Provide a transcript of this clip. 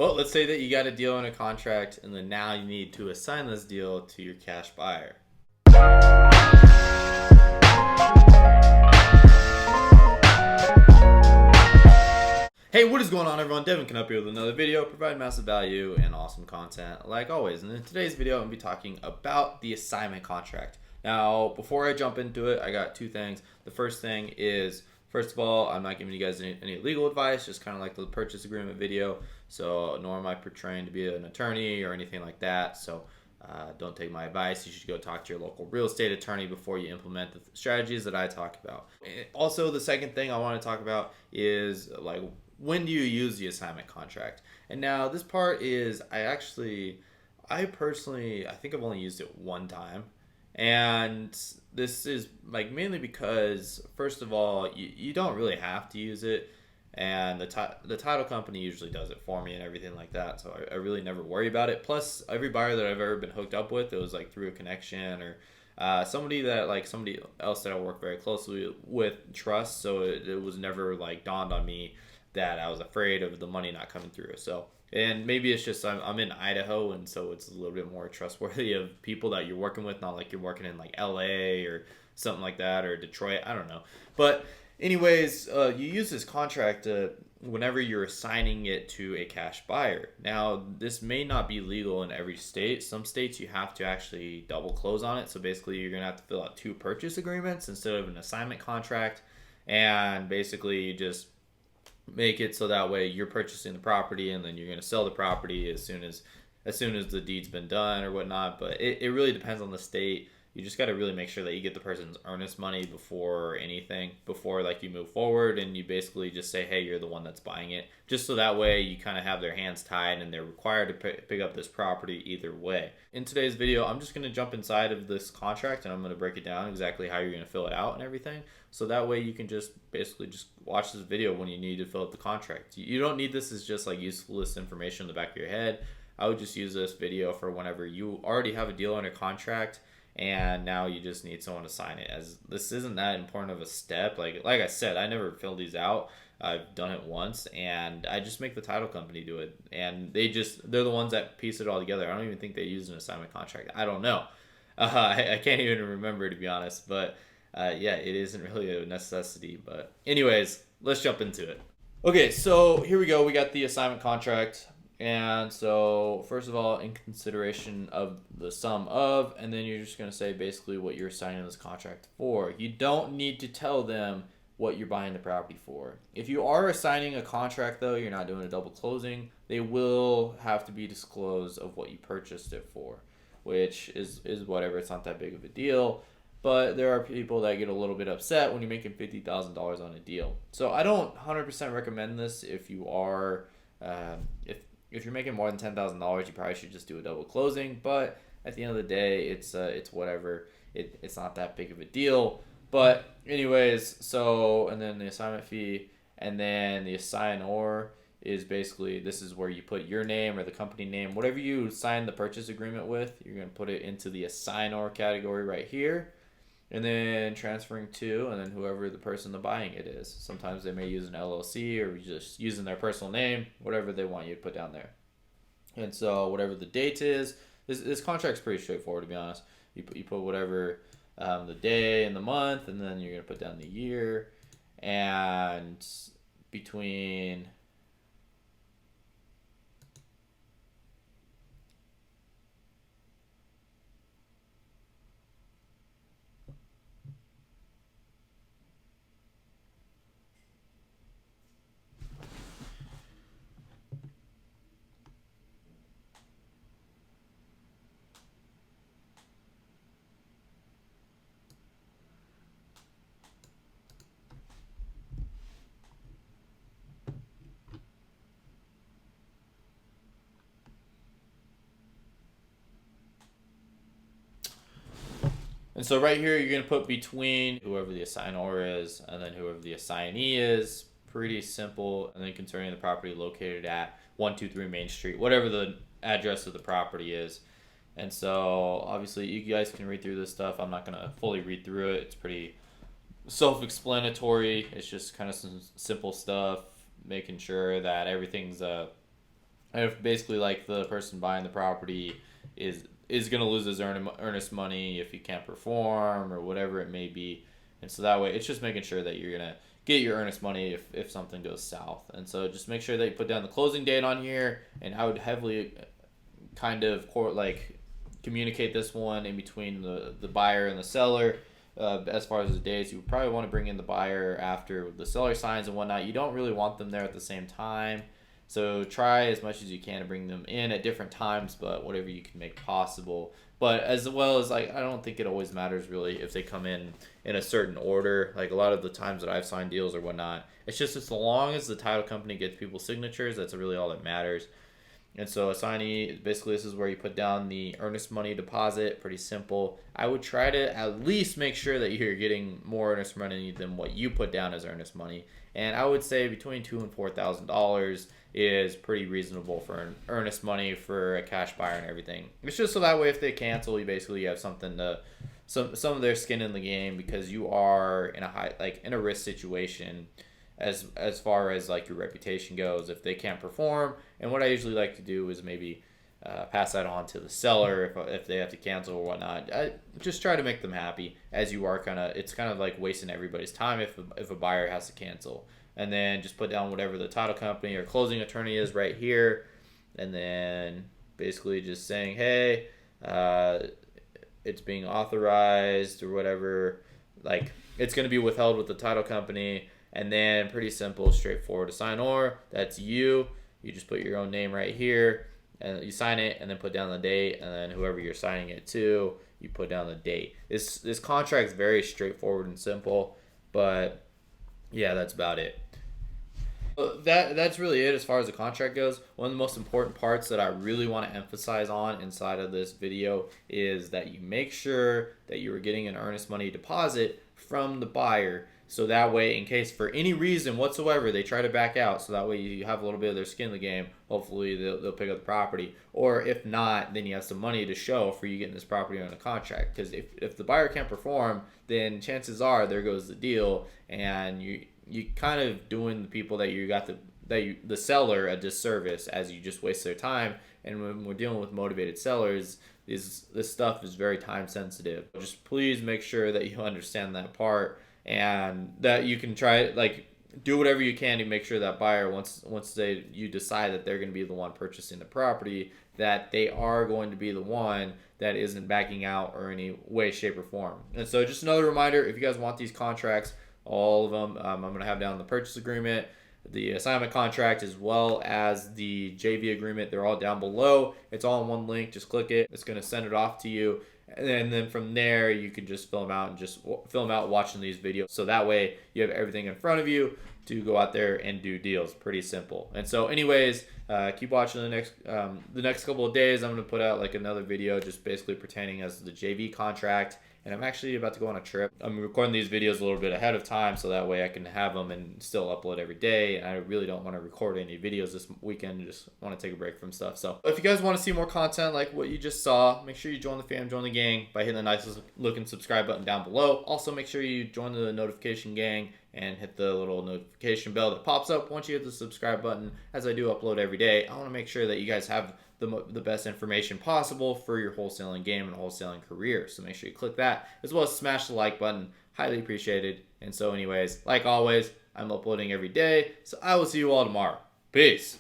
Well, let's say that you got a deal in a contract and then now you need to assign this deal to your cash buyer. Hey, what is going on, everyone? Devin can up here with another video, provide massive value and awesome content like always. And in today's video, I'm going to be talking about the assignment contract. Now, before I jump into it, I got two things. The first thing is, first of all, I'm not giving you guys any legal advice, just kind of like the purchase agreement video. So nor am I portraying to be an attorney or anything like that. So don't take my advice. You should go talk to your local real estate attorney before you implement the strategies that I talk about. Also, the second thing I want to talk about is like, when do you use the assignment contract? And now this part is, I personally, I think I've only used it one time. And this is like mainly because, first of all, you don't really have to use it. And the title company usually does it for me and everything like that. So I really never worry about it. Plus, every buyer that I've ever been hooked up with, it was like through a connection or somebody else that I work very closely with trust. So it was never like dawned on me that I was afraid of the money not coming through. So, and maybe it's just I'm in Idaho, and so it's a little bit more trustworthy of people that you're working with, not like you're working in like LA or something like that, or Detroit. I don't know. But anyways, you use this contract whenever you're assigning it to a cash buyer. Now, this may not be legal in every state. Some states you have to actually double close on it. So basically, you're going to have to fill out two purchase agreements instead of an assignment contract. And basically, you just make it so that way you're purchasing the property and then you're going to sell the property as soon as the deed's been done or whatnot. But it really depends on the state. You just got to really make sure that you get the person's earnest money before anything, before like you move forward, and you basically just say, hey, you're the one that's buying it, just so that way you kind of have their hands tied and they're required to pick up this property either way. In today's video, I'm just going to jump inside of this contract and I'm going to break it down exactly how you're going to fill it out and everything, so that way you can just basically just watch this video when you need to fill out the contract. You don't need this as just like useless information in the back of your head. I would just use this video for whenever you already have a deal under contract and now you just need someone to sign it, as this isn't that important of a step. Like I said, I never filled these out. I've done it once, and I just make the title company do it, and they're the ones that piece it all together. I don't even think they use an assignment contract. I don't know. I can't even remember, to be honest, but yeah, it isn't really a necessity. But anyways, let's jump into it. Okay, so here we go. We got the assignment contract. And so, first of all, in consideration of the sum of, and then you're just going to say basically what you're signing this contract for. You don't need to tell them what you're buying the property for. If you are assigning a contract, though, you're not doing a double closing, they will have to be disclosed of what you purchased it for, which is whatever. It's not that big of a deal. But there are people that get a little bit upset when you're making $50,000 on a deal. So I don't 100% recommend this if you are, if you're making more than $10,000, you probably should just do a double closing. But at the end of the day, it's whatever. It's not that big of a deal. But anyways, so, and then the assignment fee, and then the assignor is basically, this is where you put your name or the company name, whatever you sign the purchase agreement with, you're going to put it into the assignor category right here. And then transferring to, and then whoever the person buying it is. Sometimes they may use an LLC or just using their personal name, whatever they want you to put down there. And so whatever the date is, this contract's pretty straightforward, to be honest. You put whatever the day and the month, and then you're going to put down the year. And between... And so right here, you're going to put between whoever the assignor is and then whoever the assignee is. Pretty simple. And then concerning the property located at 123 Main Street, whatever the address of the property is. And so obviously you guys can read through this stuff. I'm not going to fully read through it. It's pretty self-explanatory. It's just kind of some simple stuff, making sure that everything's And if basically like the person buying the property is going to lose his earnest money if he can't perform or whatever it may be. And so that way it's just making sure that you're going to get your earnest money if something goes south. And so just make sure that you put down the closing date on here, and I would heavily kind of like communicate this one in between the buyer and the seller. As far as the dates, you would probably want to bring in the buyer after the seller signs and whatnot. You don't really want them there at the same time. So try as much as you can to bring them in at different times, but whatever you can make possible. But as well as like, I don't think it always matters really if they come in a certain order. Like a lot of the times that I've signed deals or whatnot, it's just as long as the title company gets people's signatures, that's really all that matters. And so a signee, basically this is where you put down the earnest money deposit. Pretty simple. I would try to at least make sure that you're getting more earnest money than what you put down as earnest money. And I would say between $2,000 and $4,000 is pretty reasonable for an earnest money for a cash buyer and everything. It's just so that way if they cancel, you have something to some of their skin in the game, because you are in a risk situation as far as like your reputation goes if they can't perform. And what I usually like to do is maybe pass that on to the seller if they have to cancel or whatnot. I just try to make them happy, as you are it's kind of like wasting everybody's time if a buyer has to cancel. And then just put down whatever the title company or closing attorney is right here, and then basically just saying, hey, it's being authorized or whatever, like it's going to be withheld with the title company. And then pretty simple, straightforward assignor, that's you just put your own name right here and you sign it, and then put down the date, and then whoever you're signing it to, you put down the date. This contract is very straightforward and simple, but yeah, that's about it. That's really it as far as the contract goes. One of the most important parts that I really want to emphasize on inside of this video is that you make sure that you are getting an earnest money deposit from the buyer. So that way, in case for any reason whatsoever they try to back out, so that way you have a little bit of their skin in the game, hopefully they'll pick up the property. Or if not, then you have some money to show for you getting this property on a contract. Because if the buyer can't perform, then chances are there goes the deal, and you kind of doing the people that you got the seller a disservice, as you just waste their time. And when we're dealing with motivated sellers, this stuff is very time sensitive. Just please make sure that you understand that part, and that you can try do whatever you can to make sure that buyer, once you decide that they're going to be the one purchasing the property, that they are going to be the one that isn't backing out or any way, shape, or form. And so just another reminder, if you guys want these contracts, all of them, I'm going to have down the purchase agreement, the assignment contract, as well as the JV agreement. They're all down below. It's all in one link. Just click it. It's going to send it off to you. And then from there, you can just fill them out and just fill them out watching these videos. So that way you have everything in front of you to go out there and do deals. Pretty simple. And so anyways, keep watching the next couple of days. I'm going to put out like another video just basically pertaining as the JV contract. And I'm actually about to go on a trip. I'm recording these videos a little bit ahead of time, so that way I can have them and still upload every day. And I really don't want to record any videos this weekend. I just want to take a break from stuff. So if you guys want to see more content like what you just saw, make sure you join the fam, join the gang by hitting the nice looking subscribe button down below. Also, make sure you join the notification gang and hit the little notification bell that pops up once you hit the subscribe button, as I do upload every day. I want to make sure that you guys have the best information possible for your wholesaling game and wholesaling career. So make sure you click that, as well as smash the like button. Highly appreciated. And so anyways, like always, I'm uploading every day. So I will see you all tomorrow. Peace.